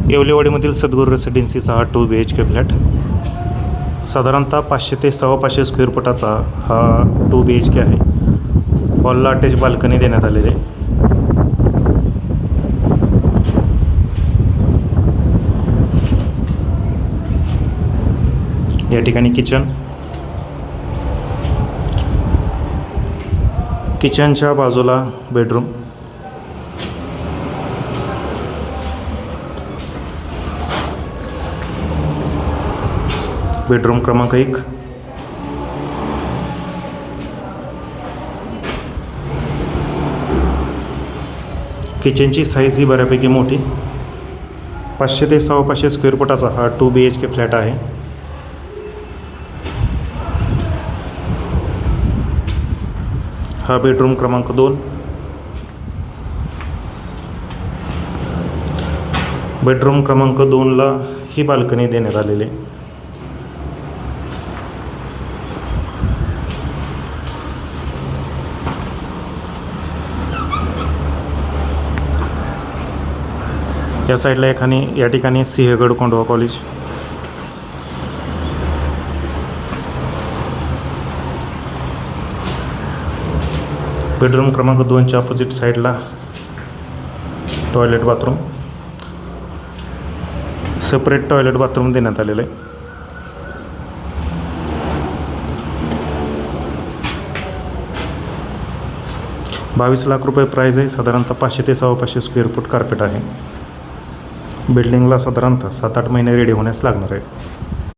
येवलेवाडीमधील सद्गुरू रेसिडेन्सीचा हा 2 BHK flat साधारणतः 500 ते 550 स्क्वेअर फुटाचा हा 2 BHK आहे. हॉलला अटॅच बाल्कनी देण्यात आलेली आहे. या ठिकाणी किचनच्या बाजूला बेडरूम, बेडरूम क्रमांक 1. किचनची साईज ही बऱ्यापैकी मोठी. 500 ते 550 स्क्वेअर फुटाचा हा 2 BHK फ्लॅट आहे. हा बेडरूम क्रमांक 2. बेडरूम क्रमांक 2ला ही बाल्कनी देण्यात आलेली आहे. या साईडला या ठिकाणी सिंहगड कोंढवा कॉलेज. बेडरूम क्रमांक 2च्या अपोजिट साईडला toilet bathroom, separate toilet bathroom देण्यात आलेलं आहे. ₹22 लाख प्राईज आहे. साधारणतः 500 ते 550 स्क्वेअर फूट कार्पेट आहे. बिल्डिंगला साधारणतः 7-8 महिने रेडी होण्यास लागणार आहे.